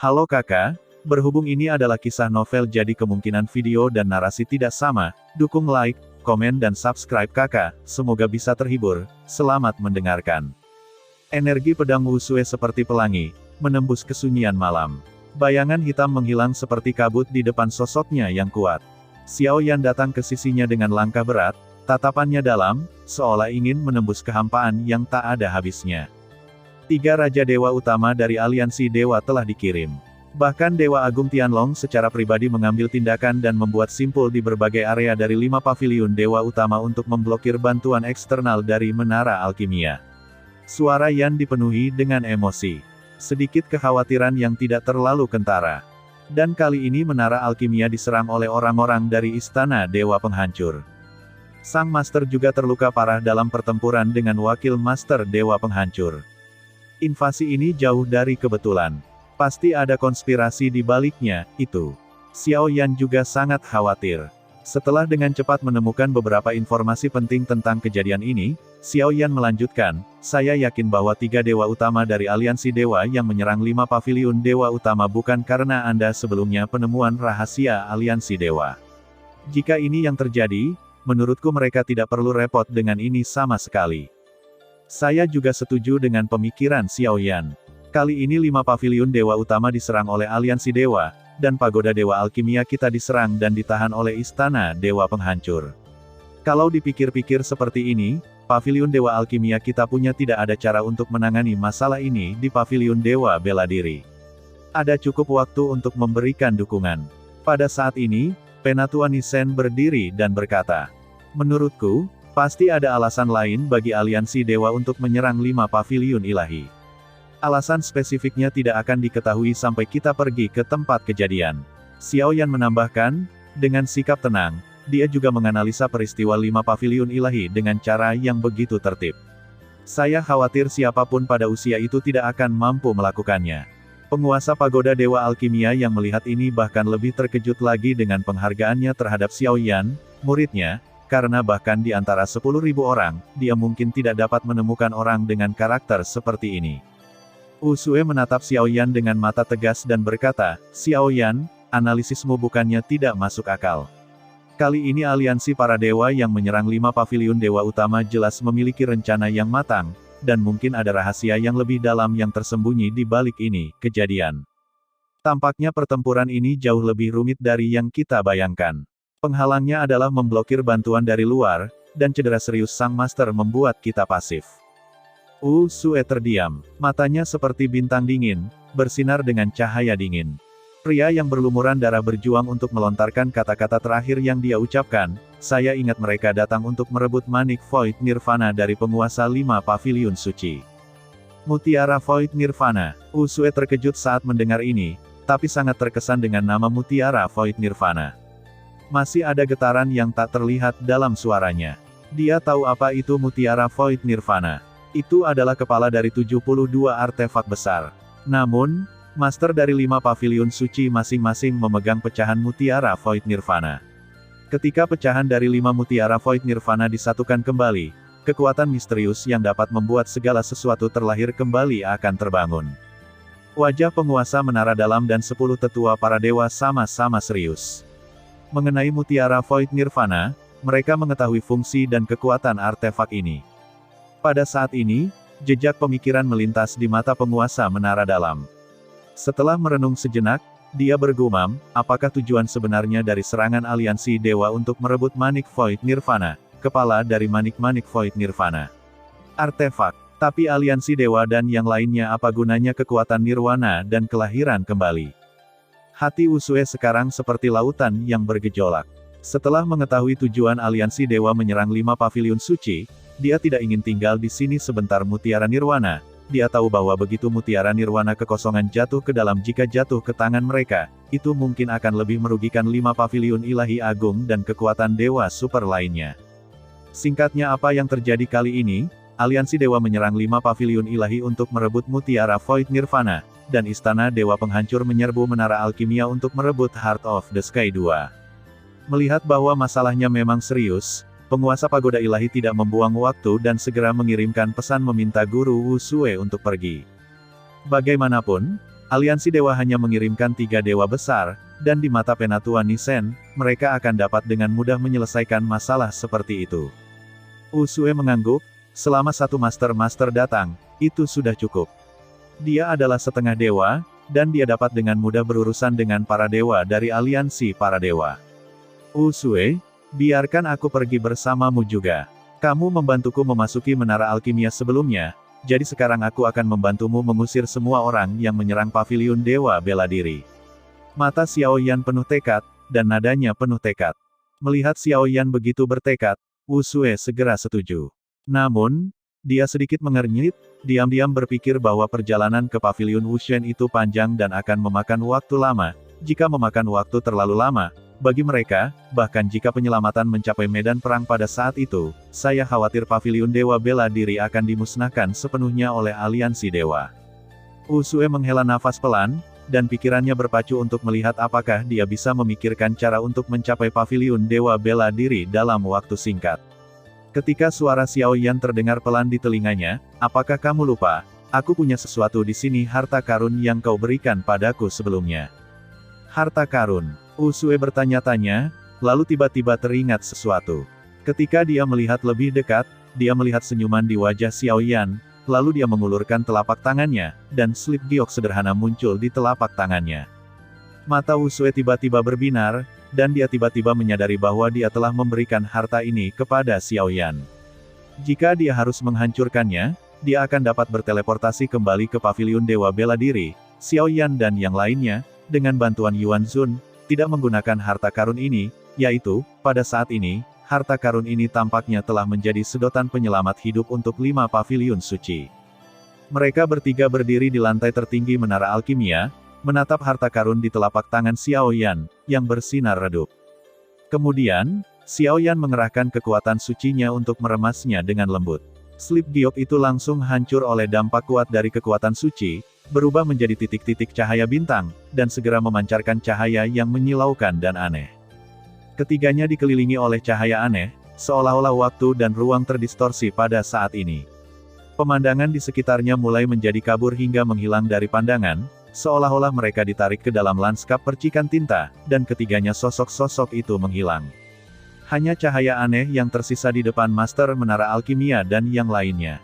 Halo kakak, berhubung ini adalah kisah novel jadi kemungkinan video dan narasi tidak sama, dukung like, komen dan subscribe kakak, semoga bisa terhibur, selamat mendengarkan. Energi pedang Wusue seperti pelangi, menembus kesunyian malam. Bayangan hitam menghilang seperti kabut di depan sosoknya yang kuat. Xiao Yan datang ke sisinya dengan langkah berat, tatapannya dalam, seolah ingin menembus kehampaan yang tak ada habisnya. 3 Raja Dewa Utama dari Aliansi Dewa telah dikirim. Bahkan Dewa Agung Tianlong secara pribadi mengambil tindakan dan membuat simpul di berbagai area dari 5 paviliun Dewa Utama untuk memblokir bantuan eksternal dari Menara Alkimia. Suara Yan dipenuhi dengan emosi. Sedikit kekhawatiran yang tidak terlalu kentara. Dan kali ini Menara Alkimia diserang oleh orang-orang dari Istana Dewa Penghancur. Sang Master juga terluka parah dalam pertempuran dengan wakil Master Dewa Penghancur. Invasi ini jauh dari kebetulan. Pasti ada konspirasi di baliknya, itu. Xiao Yan juga sangat khawatir. Setelah dengan cepat menemukan beberapa informasi penting tentang kejadian ini, Xiao Yan melanjutkan, saya yakin bahwa 3 dewa utama dari aliansi dewa yang menyerang 5 paviliun dewa utama bukan karena Anda sebelumnya penemuan rahasia aliansi dewa. Jika ini yang terjadi, menurutku mereka tidak perlu repot dengan ini sama sekali. Saya juga setuju dengan pemikiran Xiao Yan. Kali ini 5 paviliun dewa utama diserang oleh aliansi dewa, dan pagoda dewa alkimia kita diserang dan ditahan oleh istana dewa penghancur. Kalau dipikir-pikir seperti ini, paviliun dewa alkimia kita punya tidak ada cara untuk menangani masalah ini di paviliun dewa bela diri. Ada cukup waktu untuk memberikan dukungan. Pada saat ini, Penatua Nisen berdiri dan berkata, menurutku, pasti ada alasan lain bagi aliansi dewa untuk menyerang 5 paviliun ilahi. Alasan spesifiknya tidak akan diketahui sampai kita pergi ke tempat kejadian. Xiao Yan menambahkan, dengan sikap tenang, dia juga menganalisa peristiwa 5 paviliun ilahi dengan cara yang begitu tertib. Saya khawatir siapapun pada usia itu tidak akan mampu melakukannya. Penguasa pagoda Dewa Alkimia yang melihat ini bahkan lebih terkejut lagi dengan penghargaannya terhadap Xiao Yan, muridnya, karena bahkan di antara 10.000 orang, dia mungkin tidak dapat menemukan orang dengan karakter seperti ini. Wusue menatap Xiao Yan dengan mata tegas dan berkata, Xiao Yan, analisismu bukannya tidak masuk akal. Kali ini aliansi para dewa yang menyerang 5 paviliun dewa utama jelas memiliki rencana yang matang, dan mungkin ada rahasia yang lebih dalam yang tersembunyi di balik ini, kejadian. Tampaknya pertempuran ini jauh lebih rumit dari yang kita bayangkan. Penghalangnya adalah memblokir bantuan dari luar, dan cedera serius sang master membuat kita pasif. Wusue terdiam, matanya seperti bintang dingin, bersinar dengan cahaya dingin. Pria yang berlumuran darah berjuang untuk melontarkan kata-kata terakhir yang dia ucapkan, saya ingat mereka datang untuk merebut manik Void Nirvana dari penguasa 5 paviliun suci. Mutiara Void Nirvana. Wusue terkejut saat mendengar ini, tapi sangat terkesan dengan nama Mutiara Void Nirvana. Masih ada getaran yang tak terlihat dalam suaranya. Dia tahu apa itu Mutiara Void Nirvana. Itu adalah kepala dari 72 artefak besar. Namun, master dari 5 paviliun suci masing-masing memegang pecahan Mutiara Void Nirvana. Ketika pecahan dari 5 Mutiara Void Nirvana disatukan kembali, kekuatan misterius yang dapat membuat segala sesuatu terlahir kembali akan terbangun. Wajah penguasa menara dalam dan 10 tetua para dewa sama-sama serius. Mengenai Mutiara Void Nirvana, mereka mengetahui fungsi dan kekuatan artefak ini. Pada saat ini, jejak pemikiran melintas di mata penguasa menara dalam. Setelah merenung sejenak, dia bergumam, apakah tujuan sebenarnya dari serangan aliansi dewa untuk merebut manik Void Nirvana, kepala dari manik-manik Void Nirvana? Artefak. Tapi aliansi dewa dan yang lainnya apa gunanya kekuatan nirwana dan kelahiran kembali? Hati Wusue sekarang seperti lautan yang bergejolak. Setelah mengetahui tujuan aliansi dewa menyerang 5 paviliun suci, dia tidak ingin tinggal di sini sebentar Mutiara Nirwana. Dia tahu bahwa begitu Mutiara Nirwana kekosongan jatuh ke dalam jika jatuh ke tangan mereka, itu mungkin akan lebih merugikan 5 paviliun ilahi agung dan kekuatan dewa super lainnya. Singkatnya apa yang terjadi kali ini, aliansi dewa menyerang 5 paviliun ilahi untuk merebut Mutiara Void Nirvana, dan istana dewa penghancur menyerbu menara alkimia untuk merebut Heart of the Sky 2. Melihat bahwa masalahnya memang serius, penguasa pagoda ilahi tidak membuang waktu dan segera mengirimkan pesan meminta guru Wusue untuk pergi. Bagaimanapun, Aliansi dewa hanya mengirimkan 3 dewa besar, dan di mata Penatua Nisen, mereka akan dapat dengan mudah menyelesaikan masalah seperti itu. Usue mengangguk, selama satu master-master datang, itu sudah cukup. Dia adalah setengah dewa, dan dia dapat dengan mudah berurusan dengan para dewa dari aliansi para dewa. Usue, biarkan aku pergi bersamamu juga. Kamu membantuku memasuki menara alkimia sebelumnya, jadi sekarang aku akan membantumu mengusir semua orang yang menyerang paviliun dewa bela diri. Mata Xiao Yan penuh tekad, dan nadanya penuh tekad. Melihat Xiao Yan begitu bertekad, Usue segera setuju. Namun, dia sedikit mengernyit, diam-diam berpikir bahwa perjalanan ke paviliun Wushen itu panjang dan akan memakan waktu lama. Jika memakan waktu terlalu lama, bagi mereka, bahkan jika penyelamatan mencapai medan perang pada saat itu, saya khawatir paviliun dewa bela diri akan dimusnahkan sepenuhnya oleh aliansi dewa. Usue menghela nafas pelan, dan pikirannya berpacu untuk melihat apakah dia bisa memikirkan cara untuk mencapai paviliun dewa bela diri dalam waktu singkat. Ketika suara Xiao Yan terdengar pelan di telinganya, apakah kamu lupa? Aku punya sesuatu di sini, harta karun yang kau berikan padaku sebelumnya. Harta karun. Usue bertanya-tanya, lalu tiba-tiba teringat sesuatu. Ketika dia melihat lebih dekat, dia melihat senyuman di wajah Xiao Yan, lalu dia mengulurkan telapak tangannya, dan slip giok sederhana muncul di telapak tangannya. Mata Usue tiba-tiba berbinar, dan dia tiba-tiba menyadari bahwa dia telah memberikan harta ini kepada Xiao Yan. Jika dia harus menghancurkannya, dia akan dapat berteleportasi kembali ke paviliun dewa bela diri. Xiao Yan dan yang lainnya, dengan bantuan Yuan Zun, tidak menggunakan harta karun ini, yaitu, pada saat ini, harta karun ini tampaknya telah menjadi sedotan penyelamat hidup untuk 5 paviliun suci. Mereka bertiga berdiri di lantai tertinggi menara alkimia, menatap harta karun di telapak tangan Xiao Yan, yang bersinar redup. Kemudian, Xiao Yan mengerahkan kekuatan sucinya untuk meremasnya dengan lembut. Slip giok itu langsung hancur oleh dampak kuat dari kekuatan suci, berubah menjadi titik-titik cahaya bintang, dan segera memancarkan cahaya yang menyilaukan dan aneh. Ketiganya dikelilingi oleh cahaya aneh, seolah-olah waktu dan ruang terdistorsi pada saat ini. Pemandangan di sekitarnya mulai menjadi kabur hingga menghilang dari pandangan, seolah-olah mereka ditarik ke dalam lanskap percikan tinta, dan ketiganya sosok-sosok itu menghilang. Hanya cahaya aneh yang tersisa di depan master menara alkimia dan yang lainnya.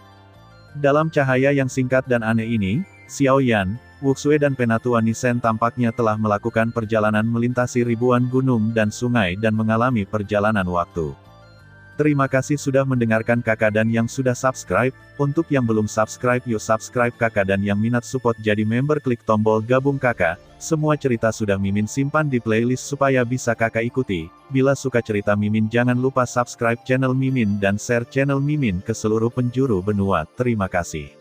Dalam cahaya yang singkat dan aneh ini, Xiao Yan, Wuxue dan Penatua Nisen tampaknya telah melakukan perjalanan melintasi ribuan gunung dan sungai dan mengalami perjalanan waktu. Terima kasih sudah mendengarkan kakak dan yang sudah subscribe. Untuk yang belum subscribe yuk subscribe kakak dan yang minat support jadi member klik tombol gabung kakak. Semua cerita sudah Mimin simpan di playlist supaya bisa kakak ikuti. Bila suka cerita Mimin jangan lupa subscribe channel Mimin dan share channel Mimin ke seluruh penjuru benua. Terima kasih.